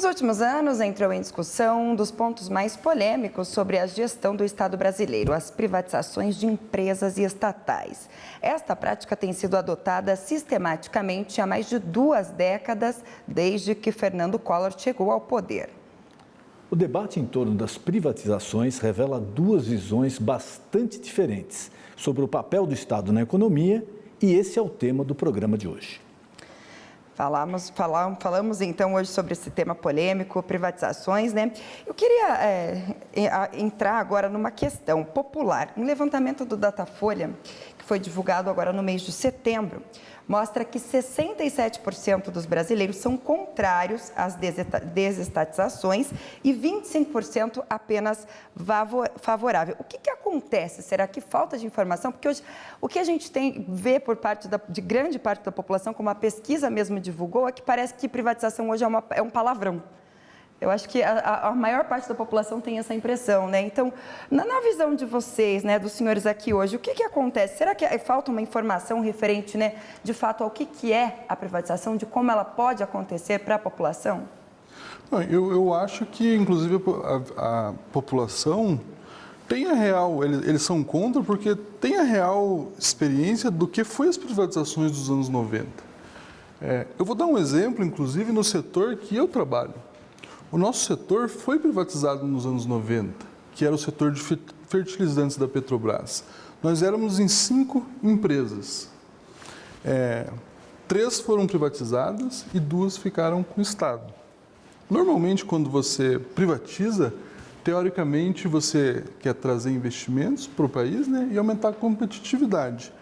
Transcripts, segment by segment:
Nos últimos anos, entrou em discussão um dos pontos mais polêmicos sobre a gestão do Estado brasileiro, as privatizações de empresas e estatais. Esta prática tem sido adotada sistematicamente há mais de 2 décadas, desde que Fernando Collor chegou ao poder. O debate em torno das privatizações revela 2 visões bastante diferentes sobre o papel do Estado na economia, e esse é o tema do programa de hoje. Falamos então hoje sobre esse tema polêmico, privatizações, né? Eu queria entrar agora numa questão popular. Um levantamento do Datafolha, que foi divulgado agora no mês de setembro, mostra que 67% dos brasileiros são contrários às desestatizações e 25% apenas favorável. O que acontece? Será que falta de informação? Porque hoje o que a gente vê por parte de grande parte da população, como a pesquisa mesmo divulgou, é que parece que privatização hoje é um palavrão. Eu acho que a maior parte da população tem essa impressão, né? Então, na visão de vocês, né, dos senhores aqui hoje, o que acontece? Será que falta uma informação referente, né, de fato, ao que é a privatização, de como ela pode acontecer para a população? Eu acho que, inclusive, a população tem a real, eles são contra porque tem a real experiência do que foi as privatizações dos anos 90. Eu vou dar um exemplo, inclusive, no setor que eu trabalho. O nosso setor foi privatizado nos anos 90, que era o setor de fertilizantes da Petrobras. Nós éramos em 5 empresas. 3 foram privatizadas e 2 ficaram com o Estado. Normalmente, quando você privatiza, teoricamente você quer trazer investimentos para o país, né, e aumentar a competitividade.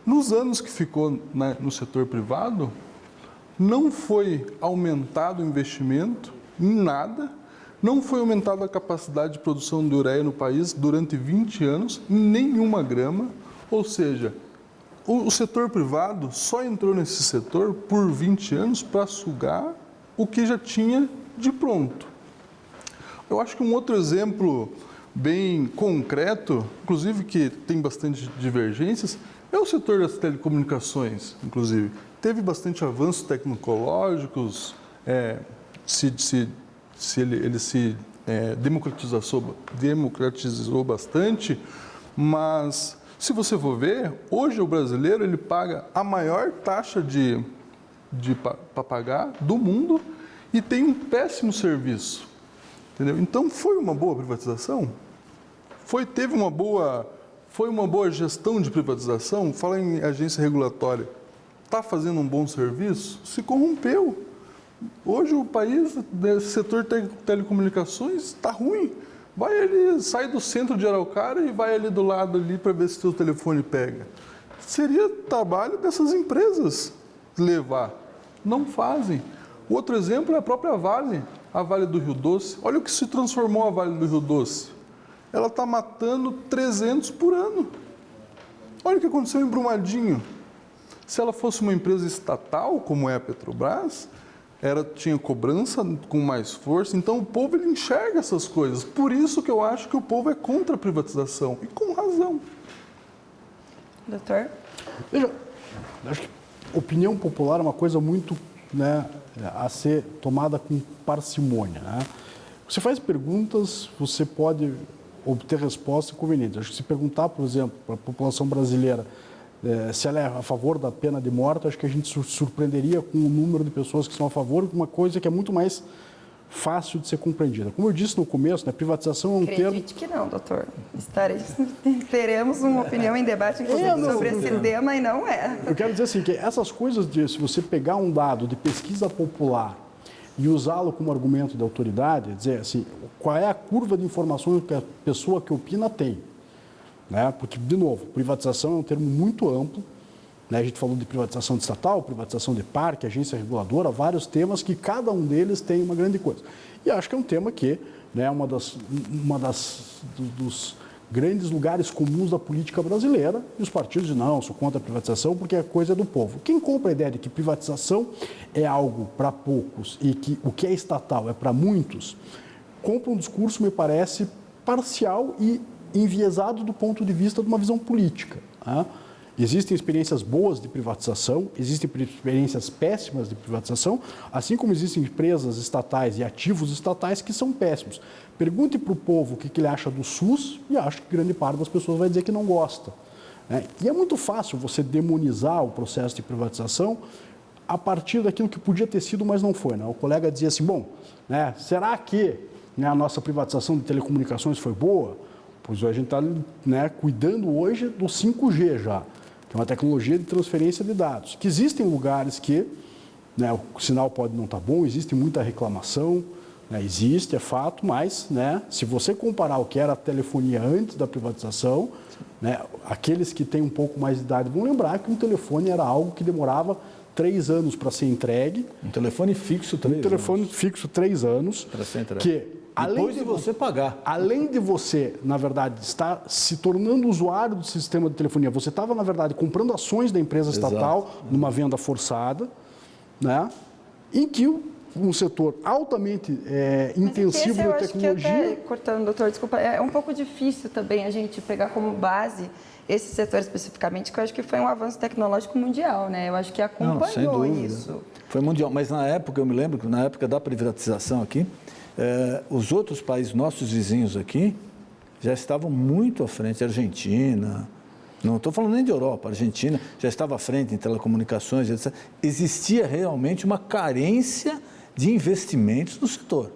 Nos anos que ficou no setor privado, não foi aumentado o investimento em nada, não foi aumentada a capacidade de produção de ureia no país durante 20 anos, em nenhuma grama, ou seja, o setor privado só entrou nesse setor por 20 anos para sugar o que já tinha de pronto. Eu acho que um outro exemplo bem concreto, inclusive que tem bastante divergências, é o setor das telecomunicações, inclusive. Teve bastante avanços tecnológicos, ele se democratizou bastante, mas se você for ver, hoje o brasileiro ele paga a maior taxa para pagar do mundo e tem um péssimo serviço, entendeu? Então foi uma boa privatização? Foi uma boa gestão de privatização? Fala em agência regulatória, está fazendo um bom serviço? Se corrompeu. Hoje o país, desse setor de telecomunicações, está ruim. Sai do centro de Araucária e vai ali do lado ali para ver se o seu telefone pega. Seria trabalho dessas empresas levar. Não fazem. Outro exemplo é a própria Vale, a Vale do Rio Doce. Olha o que se transformou a Vale do Rio Doce. Ela está matando 300 por ano. Olha o que aconteceu em Brumadinho. Se ela fosse uma empresa estatal, como é a Petrobras, tinha cobrança com mais força, então o povo ele enxerga essas coisas. Por isso que eu acho que o povo é contra a privatização, e com razão. Doutor? Veja, acho que opinião popular é uma coisa muito, né, a ser tomada com parcimônia, né? Você faz perguntas, você pode obter respostas convenientes. Acho que se perguntar, por exemplo, para a população brasileira se ela é a favor da pena de morte, acho que a gente surpreenderia com o número de pessoas que são a favor, uma coisa que é muito mais fácil de ser compreendida. Como eu disse no começo, né, privatização é um termo... Acredite que não, doutor. Teremos uma opinião em debate, inclusive, sobre esse tema, e não é. Eu quero dizer assim, que essas coisas se você pegar um dado de pesquisa popular e usá-lo como argumento de autoridade, dizer assim, qual é a curva de informações que a pessoa que opina tem? Né? Porque, de novo, privatização é um termo muito amplo, né? A gente falou de privatização de estatal, privatização de parque, agência reguladora, vários temas que cada um deles tem uma grande coisa. E acho que é um tema que, né, dos grandes lugares comuns da política brasileira, e os partidos dizem, não, sou contra a privatização porque é coisa do povo. Quem compra a ideia de que privatização é algo para poucos e que o que é estatal é para muitos, compra um discurso, me parece, parcial e enviesado do ponto de vista de uma visão política. Né? Existem experiências boas de privatização, existem experiências péssimas de privatização, assim como existem empresas estatais e ativos estatais que são péssimos. Pergunte para o povo o que ele acha do SUS e acho que grande parte das pessoas vai dizer que não gosta. E é muito fácil você demonizar o processo de privatização a partir daquilo que podia ter sido, mas não foi. O colega dizia assim, bom, será que a nossa privatização de telecomunicações foi boa? Pois a gente está cuidando hoje do 5G já, que é uma tecnologia de transferência de dados, que existem lugares que o sinal pode não estar bom, existe muita reclamação, existe, é fato, mas se você comparar o que era a telefonia antes da privatização, aqueles que têm um pouco mais de idade vão lembrar que um telefone era algo que demorava 3 anos para ser entregue. Um telefone fixo 3 anos. Um telefone fixo 3 anos. Para ser entregue. Que, depois de você pagar. Além de você, na verdade, estar se tornando usuário do sistema de telefonia, você estava, na verdade, comprando ações da empresa estatal numa venda forçada, em que um setor altamente intensivo de tecnologia... Que até, cortando, doutor, desculpa, é um pouco difícil também a gente pegar como base esse setor especificamente, que eu acho que foi um avanço tecnológico mundial, Eu acho que acompanhou isso. Foi mundial, mas na época, eu me lembro que na época da privatização aqui, os outros países, nossos vizinhos aqui, já estavam muito à frente, Argentina, não estou falando nem de Europa, Argentina já estava à frente em telecomunicações, etc. Existia realmente uma carência de investimentos no setor,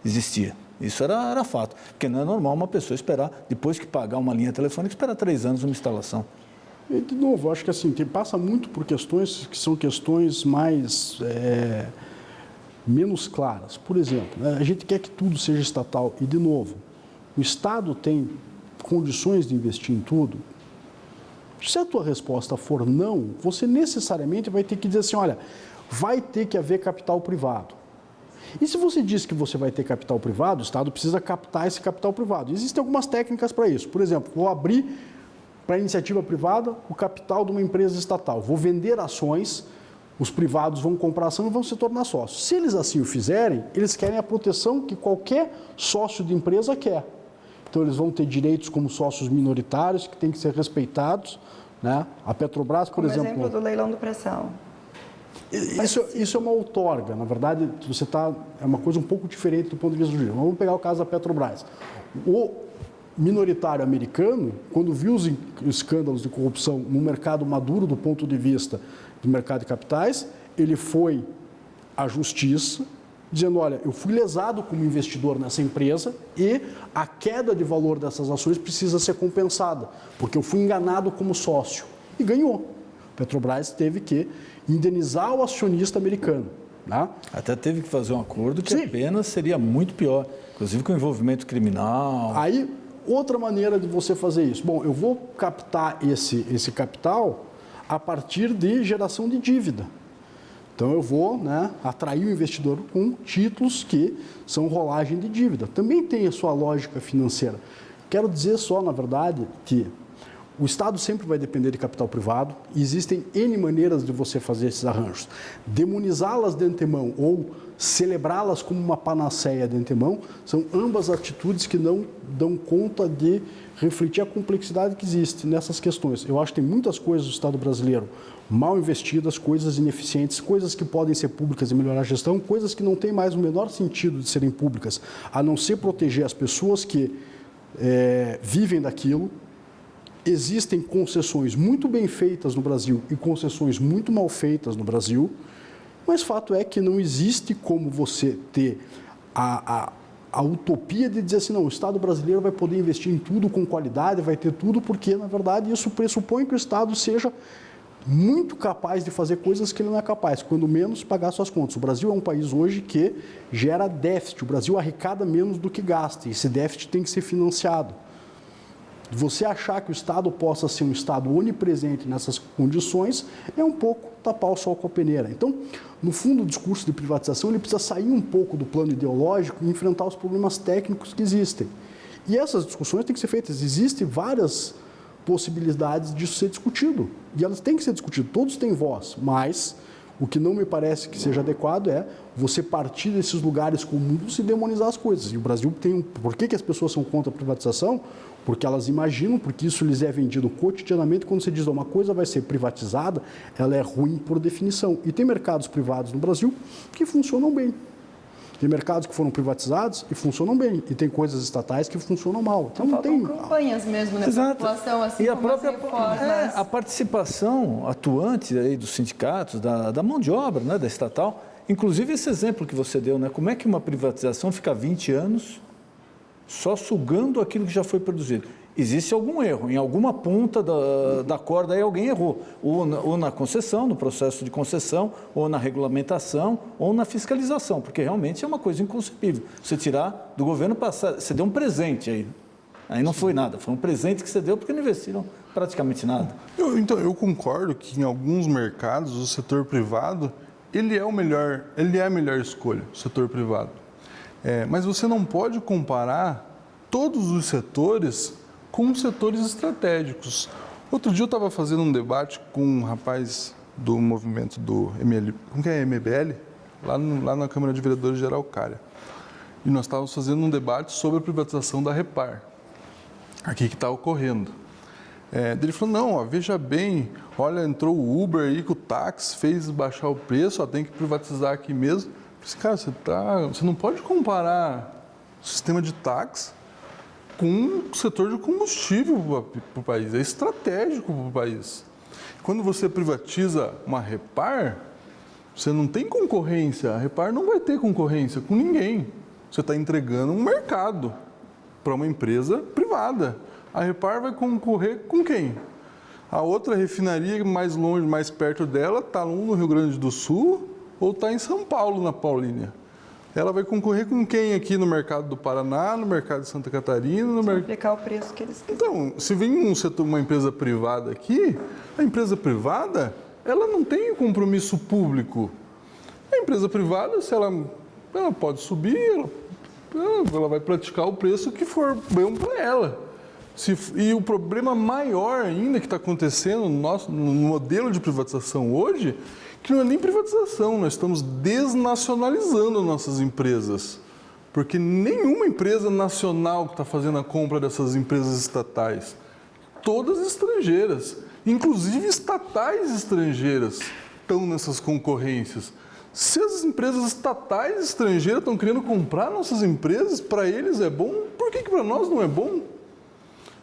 existia. Isso era fato, porque não é normal uma pessoa esperar, depois que pagar uma linha telefônica, esperar 3 anos uma instalação. E, de novo, acho que assim, passa muito por questões que são questões mais... menos claras. Por exemplo, a gente quer que tudo seja estatal e, de novo, o Estado tem condições de investir em tudo. Se a tua resposta for não, você necessariamente vai ter que dizer assim, olha, vai ter que haver capital privado. E se você diz que você vai ter capital privado, o Estado precisa captar esse capital privado. Existem algumas técnicas para isso. Por exemplo, vou abrir para a iniciativa privada o capital de uma empresa estatal. Vou vender ações, os privados vão comprar ação e vão se tornar sócios. Se eles assim o fizerem, eles querem a proteção que qualquer sócio de empresa quer. Então, eles vão ter direitos como sócios minoritários, que têm que ser respeitados. A Petrobras, por exemplo... Como exemplo do leilão do pré-sal. Isso é uma outorga. Na verdade, é uma coisa um pouco diferente do ponto de vista jurídico. Vamos pegar o caso da Petrobras. O minoritário americano, quando viu os escândalos de corrupção no mercado maduro do ponto de vista do mercado de capitais, ele foi à justiça dizendo, olha, eu fui lesado como investidor nessa empresa e a queda de valor dessas ações precisa ser compensada, porque eu fui enganado como sócio. E ganhou. A Petrobras teve que indenizar o acionista americano. Até teve que fazer um acordo que apenas seria muito pior, inclusive com envolvimento criminal. Aí, outra maneira de você fazer isso. Bom, eu vou captar esse capital a partir de geração de dívida. Então, eu vou atrair o investidor com títulos que são rolagem de dívida. Também tem a sua lógica financeira. Quero dizer só, na verdade, que o Estado sempre vai depender de capital privado e existem N maneiras de você fazer esses arranjos. Demonizá-las de antemão ou celebrá-las como uma panaceia de antemão são ambas atitudes que não dão conta de refletir a complexidade que existe nessas questões. Eu acho que tem muitas coisas do Estado brasileiro mal investidas, coisas ineficientes, coisas que podem ser públicas e melhorar a gestão, coisas que não têm mais o menor sentido de serem públicas, a não ser proteger as pessoas que vivem daquilo. Existem concessões muito bem feitas no Brasil e concessões muito mal feitas no Brasil, mas fato é que não existe como você ter a utopia de dizer assim, não, o Estado brasileiro vai poder investir em tudo com qualidade, vai ter tudo, porque, na verdade, isso pressupõe que o Estado seja muito capaz de fazer coisas que ele não é capaz, quando menos pagar suas contas. O Brasil é um país hoje que gera déficit, o Brasil arrecada menos do que gasta, e esse déficit tem que ser financiado. Você achar que o Estado possa ser um Estado onipresente nessas condições é um pouco tapar o sol com a peneira. Então, no fundo, o discurso de privatização ele precisa sair um pouco do plano ideológico e enfrentar os problemas técnicos que existem. E essas discussões têm que ser feitas. Existem várias possibilidades disso ser discutido. E elas têm que ser discutidas. Todos têm voz, mas O que não me parece que seja adequado é você partir desses lugares comuns e demonizar as coisas. E o Brasil tem Por que as pessoas são contra a privatização? Porque elas imaginam, porque isso lhes é vendido cotidianamente, quando você diz uma coisa vai ser privatizada, ela é ruim por definição. E tem mercados privados no Brasil que funcionam bem. Tem mercados que foram privatizados e funcionam bem. E tem coisas estatais que funcionam mal. Então não tem... campanhas mesmo, né? População, assim, e a como própria as reformas. a participação atuante aí dos sindicatos, da mão de obra, né, da estatal, inclusive esse exemplo que você deu, né, como é que uma privatização fica 20 anos só sugando aquilo que já foi produzido? Existe algum erro, em alguma ponta da corda aí alguém errou, ou na concessão, no processo de concessão, ou na regulamentação, ou na fiscalização, porque realmente é uma coisa inconcebível. Você tirar do governo passado, você deu um presente aí não foi nada, foi um presente que você deu porque não investiram praticamente nada. Eu concordo que em alguns mercados o setor privado, ele é a melhor escolha, o setor privado. Mas você não pode comparar todos os setores com setores estratégicos. Outro dia eu estava fazendo um debate com um rapaz do movimento do MBL, lá na Câmara de Vereadores de Araucária. E nós estávamos fazendo um debate sobre a privatização da Repar, aqui que está ocorrendo. Ele falou, não, veja bem, olha, entrou o Uber aí com o táxi, fez baixar o preço, tem que privatizar aqui mesmo. Eu disse, cara, você não pode comparar o sistema de táxi com o setor de combustível para o país, é estratégico para o país. Quando você privatiza uma Repar, você não tem concorrência, a Repar não vai ter concorrência com ninguém. Você está entregando um mercado para uma empresa privada. A Repar vai concorrer com quem? A outra refinaria mais longe, mais perto dela, está no Rio Grande do Sul ou está em São Paulo, na Paulínia. Ela vai concorrer com quem aqui no mercado do Paraná, no mercado de Santa Catarina? Aplicar o preço que eles quiserem. Então, se vem uma empresa privada aqui, a empresa privada, ela não tem compromisso público. A empresa privada, se ela pode subir, ela vai praticar o preço que for bom para ela. E o problema maior ainda que está acontecendo no modelo de privatização hoje, que não é nem privatização, nós estamos desnacionalizando nossas empresas. Porque nenhuma empresa nacional que está fazendo a compra dessas empresas estatais, todas estrangeiras, inclusive estatais estrangeiras, estão nessas concorrências. Se as empresas estatais estrangeiras estão querendo comprar nossas empresas, para eles é bom, por que para nós não é bom?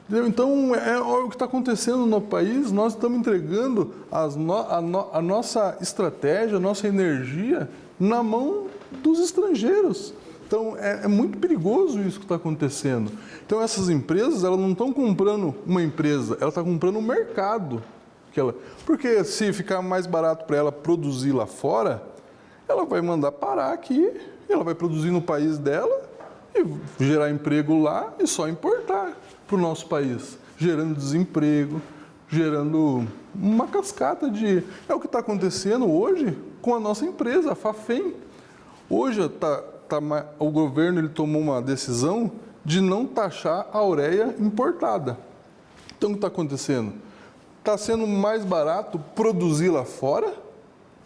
Então, o que está acontecendo no país, nós estamos entregando a nossa estratégia, a nossa energia na mão dos estrangeiros. Então, é muito perigoso isso que está acontecendo. Então, essas empresas, elas não estão comprando uma empresa, ela está comprando um mercado. Porque se ficar mais barato para ela produzir lá fora, ela vai mandar parar aqui, ela vai produzir no país dela e gerar emprego lá e só importar para o nosso país, gerando desemprego, gerando uma cascata de... É o que está acontecendo hoje com a nossa empresa, a Fafem. Hoje o governo ele tomou uma decisão de não taxar a ureia importada. Então, o que está acontecendo? Está sendo mais barato produzir lá fora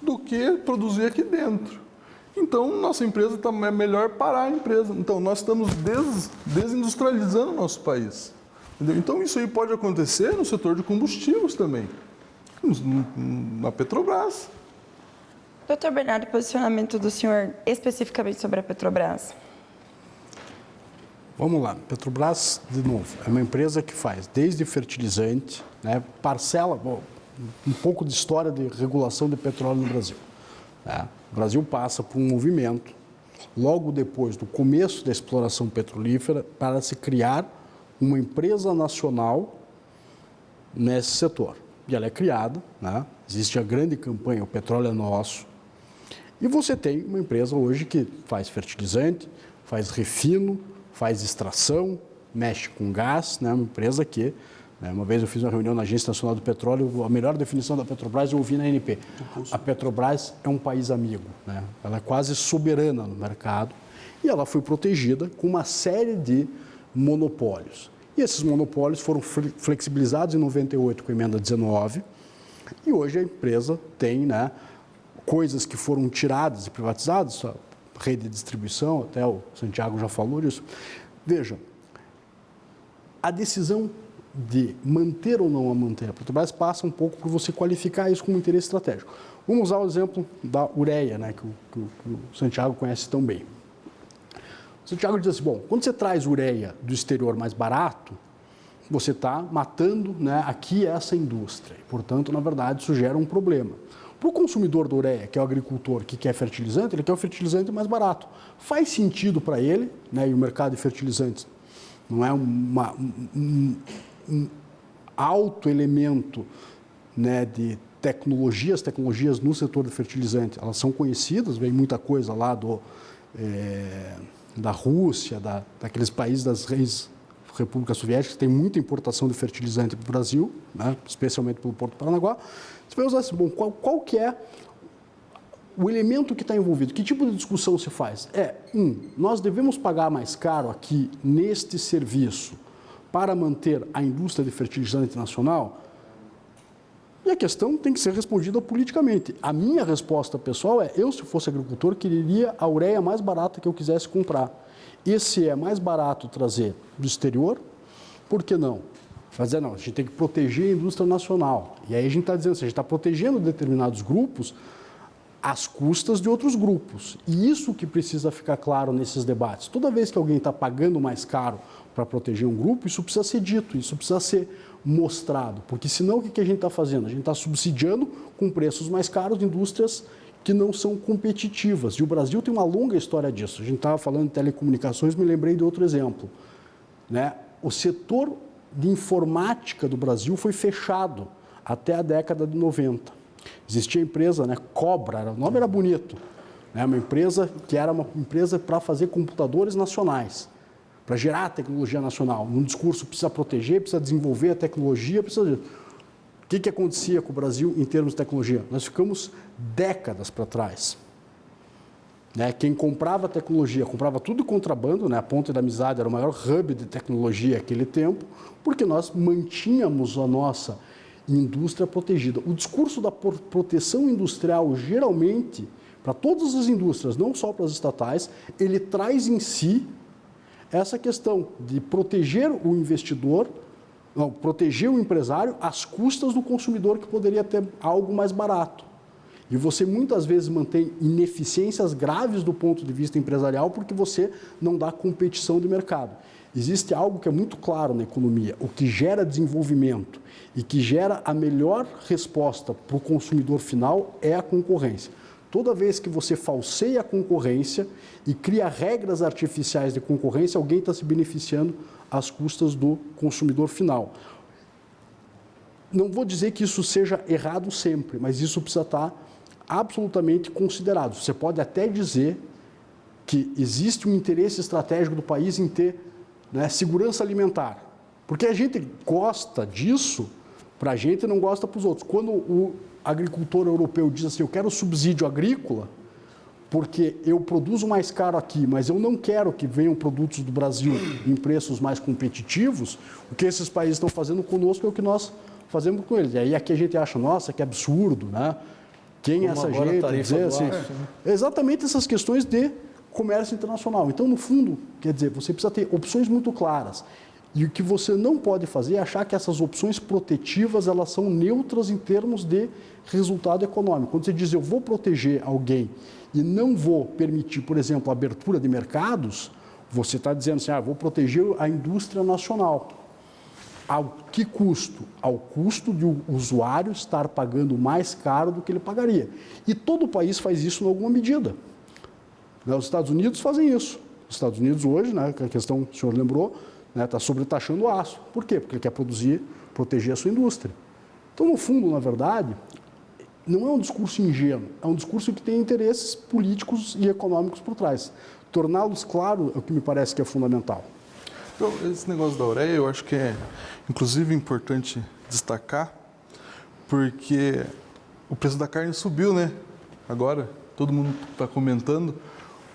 do que produzir aqui dentro. Então, nossa empresa é melhor parar a empresa. Então, nós estamos desindustrializando o nosso país. Entendeu? Então, isso aí pode acontecer no setor de combustíveis também, na Petrobras. Doutor Bernardo, posicionamento do senhor especificamente sobre a Petrobras? Vamos lá, Petrobras, de novo, é uma empresa que faz desde fertilizante, né, um pouco de história de regulação de petróleo no Brasil. Né? O Brasil passa por um movimento, logo depois do começo da exploração petrolífera, para se criar uma empresa nacional nesse setor. E ela é criada, né? Existe a grande campanha, o petróleo é nosso. E você tem uma empresa hoje que faz fertilizante, faz refino, faz extração, mexe com gás, né? Uma empresa que, né? Uma vez eu fiz uma reunião na Agência Nacional do Petróleo, a melhor definição da Petrobras eu ouvi na ANP. A Petrobras é um país amigo, né? Ela é quase soberana no mercado e ela foi protegida com uma série de monopólios. E esses monopólios foram flexibilizados em 98 com a emenda 19 e hoje a empresa tem, né, coisas que foram tiradas e privatizadas, a rede de distribuição, até o Santiago já falou disso. Veja, a decisão de manter ou não a manter a Petrobras passa um pouco por você qualificar isso como interesse estratégico. Vamos usar o exemplo da ureia, né, que o Santiago conhece tão bem. O Santiago diz assim, bom, quando você traz ureia do exterior mais barato, você está matando, né, aqui essa indústria. E, portanto, na verdade, isso gera um problema. Para o consumidor da ureia, que é o agricultor que quer fertilizante, ele quer o fertilizante mais barato. Faz sentido para ele, né, e o mercado de fertilizantes não é um alto elemento, né, de tecnologias no setor de fertilizante, elas são conhecidas, vem muita coisa lá da Rússia, daqueles países das repúblicas soviéticas, que tem muita importação de fertilizante para o Brasil, né, especialmente pelo Porto do Paranaguá. Você vai usar assim, bom, qual que é o elemento que está envolvido? Que tipo de discussão se faz? Nós devemos pagar mais caro aqui neste serviço para manter a indústria de fertilizante nacional? E a questão tem que ser respondida politicamente. A minha resposta pessoal é, eu, se fosse agricultor, quereria a ureia mais barata que eu quisesse comprar. E se é mais barato trazer do exterior, por que não? Fazer não, a gente tem que proteger a indústria nacional. E aí a gente está dizendo assim, a gente está protegendo determinados grupos às custas de outros grupos. E isso que precisa ficar claro nesses debates. Toda vez que alguém está pagando mais caro para proteger um grupo, isso precisa ser dito, isso precisa ser mostrado. Porque senão o que a gente está fazendo? A gente está subsidiando com preços mais caros de indústrias que não são competitivas. E o Brasil tem uma longa história disso. A gente estava falando de telecomunicações, me lembrei de outro exemplo, né? O setor de informática do Brasil foi fechado até a década de 90. Existia a empresa, né, Cobra, o nome era bonito, né, uma empresa que era uma empresa para fazer computadores nacionais, para gerar tecnologia nacional. Num discurso precisa proteger, precisa desenvolver a tecnologia, precisa... O que acontecia com o Brasil em termos de tecnologia? Nós ficamos décadas para trás. Né? Quem comprava tecnologia, comprava tudo contrabando, né? A Ponte da Amizade era o maior hub de tecnologia naquele tempo, porque nós mantínhamos a nossa indústria protegida. O discurso da proteção industrial, geralmente, para todas as indústrias, não só para as estatais, ele traz em si essa questão de proteger o investidor, não, proteger o empresário às custas do consumidor que poderia ter algo mais barato. E você muitas vezes mantém ineficiências graves do ponto de vista empresarial porque você não dá competição de mercado. Existe algo que é muito claro na economia, o que gera desenvolvimento e que gera a melhor resposta para o consumidor final é a concorrência. Toda vez que você falseia a concorrência e cria regras artificiais de concorrência, alguém está se beneficiando às custas do consumidor final. Não vou dizer que isso seja errado sempre, mas isso precisa estar absolutamente considerado. Você pode até dizer que existe um interesse estratégico do país em ter, né, segurança alimentar, porque a gente gosta disso para a gente e não gosta para os outros. Quando o agricultor europeu diz assim, eu quero subsídio agrícola, porque eu produzo mais caro aqui, mas eu não quero que venham produtos do Brasil em preços mais competitivos, o que esses países estão fazendo conosco é o que nós fazemos com eles. E aí aqui a gente acha, nossa, que absurdo, né? Quem é essa gente? Dizer assim, exatamente essas questões de comércio internacional. Então, no fundo, quer dizer, você precisa ter opções muito claras. E o que você não pode fazer é achar que essas opções protetivas elas são neutras em termos de resultado econômico. Quando você diz, eu vou proteger alguém e não vou permitir, por exemplo, a abertura de mercados, você está dizendo assim, vou proteger a indústria nacional. Ao que custo? Ao custo de o usuário estar pagando mais caro do que ele pagaria. E todo país faz isso em alguma medida. Os Estados Unidos fazem isso. Os Estados Unidos hoje, né, que a questão que o senhor lembrou, está sobretaxando o aço. Por quê? Porque ele quer proteger a sua indústria. Então, no fundo, na verdade, não é um discurso ingênuo, é um discurso que tem interesses políticos e econômicos por trás. Torná-los claros é o que me parece que é fundamental. Então, esse negócio da ureia, eu acho que é, inclusive, importante destacar, porque o preço da carne subiu, né? Agora, todo mundo está comentando.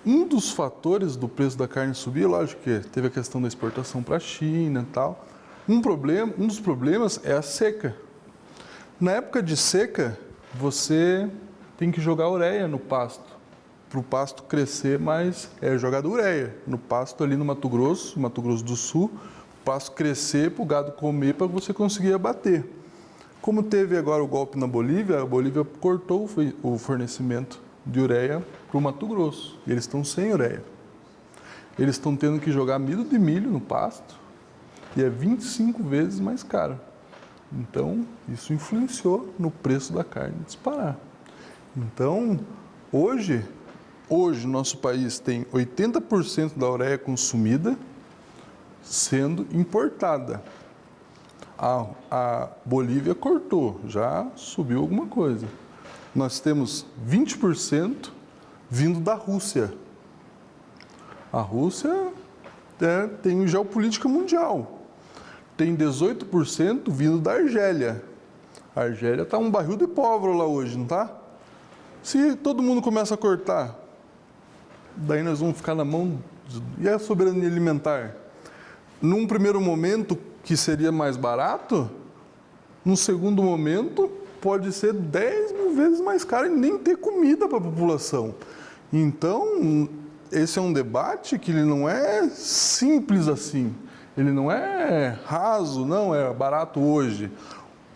Um dos fatores do preço da carne subir, lógico que teve a questão da exportação para a China e tal. Um dos problemas é a seca. Na época de seca, você tem que jogar ureia no pasto, para o pasto crescer mais, é jogado ureia no pasto ali no Mato Grosso do Sul, o pasto crescer para o gado comer para você conseguir abater. Como teve agora o golpe na Bolívia, a Bolívia cortou o fornecimento de ureia para o Mato Grosso, e eles estão sem ureia. Eles estão tendo que jogar amido de milho no pasto e é 25 vezes mais caro. Então, isso influenciou no preço da carne disparar. Então, hoje nosso país tem 80% da ureia consumida sendo importada. A Bolívia cortou, já subiu alguma coisa. Nós temos 20% vindo da Rússia. A Rússia tem geopolítica mundial. Tem 18% vindo da Argélia. A Argélia está um barril de pólvora lá hoje, não está? Se todo mundo começa a cortar, daí nós vamos ficar na mão... E a soberania alimentar? Num primeiro momento, que seria mais barato, num segundo momento, pode ser 10 mil vezes mais caro e nem ter comida para a população. Então, esse é um debate que ele não é simples assim. Ele não é raso, não é barato hoje.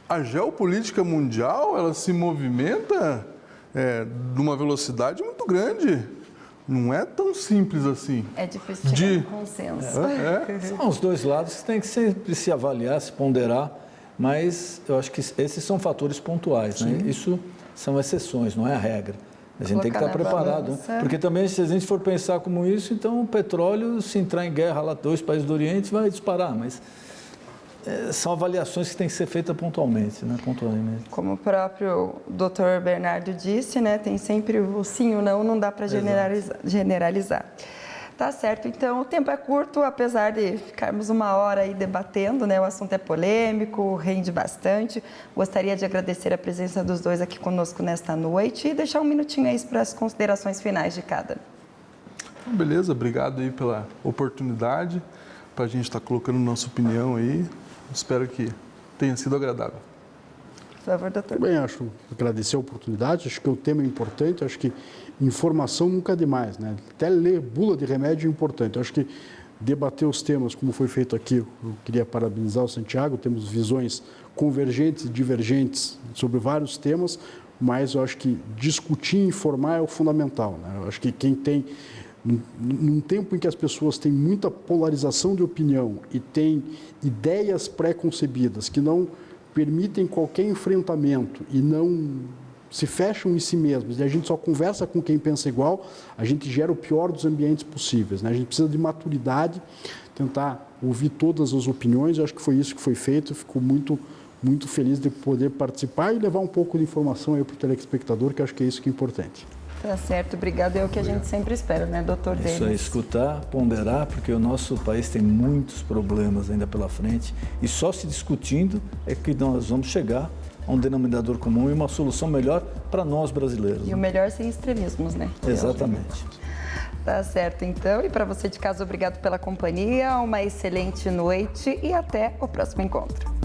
A geopolítica mundial, ela se movimenta numa velocidade muito grande. Não é tão simples assim. É difícil chegar a um consenso. São os dois lados que tem que sempre se avaliar, se ponderar, mas eu acho que esses são fatores pontuais, né? Isso são exceções, não é a regra. A gente tem que estar preparado, né? Porque também, se a gente for pensar como isso, então o petróleo, se entrar em guerra lá, 2 países do Oriente, vai disparar, mas são avaliações que têm que ser feitas pontualmente, né? Como o próprio Dr. Bernardo disse, né? Tem sempre o sim ou não dá para generalizar. Tá certo, então o tempo é curto, apesar de ficarmos 1 hora aí debatendo, né? O assunto é polêmico, rende bastante. Gostaria de agradecer a presença dos dois aqui conosco nesta noite e deixar um minutinho aí para as considerações finais de cada. Então, beleza, obrigado aí pela oportunidade, para a gente estar colocando nossa opinião aí. Espero que tenha sido agradável. Por favor, doutor. Também agradecer a oportunidade, acho que o tema é importante, acho que informação nunca é demais, né? Até ler bula de remédio é importante. Acho que debater os temas, como foi feito aqui, eu queria parabenizar o Santiago, temos visões convergentes e divergentes sobre vários temas, mas eu acho que discutir e informar é o fundamental, né? Eu acho que quem tem, num tempo em que as pessoas têm muita polarização de opinião e têm ideias pré-concebidas que não permitem qualquer enfrentamento e não se fecham em si mesmos, e a gente só conversa com quem pensa igual, a gente gera o pior dos ambientes possíveis, né? A gente precisa de maturidade, tentar ouvir todas as opiniões. Eu acho que foi isso que foi feito, fico muito feliz de poder participar e levar um pouco de informação aí para o telespectador, que eu acho que é isso que é importante. Tá certo, obrigado. É o que a gente sempre espera, né, doutor Denis? Isso é escutar, ponderar, porque o nosso país tem muitos problemas ainda pela frente e só se discutindo é que nós vamos chegar a um denominador comum e uma solução melhor para nós brasileiros. E o melhor sem extremismos, né? Exatamente. Tá certo, então. E para você de casa, obrigado pela companhia, uma excelente noite e até o próximo encontro.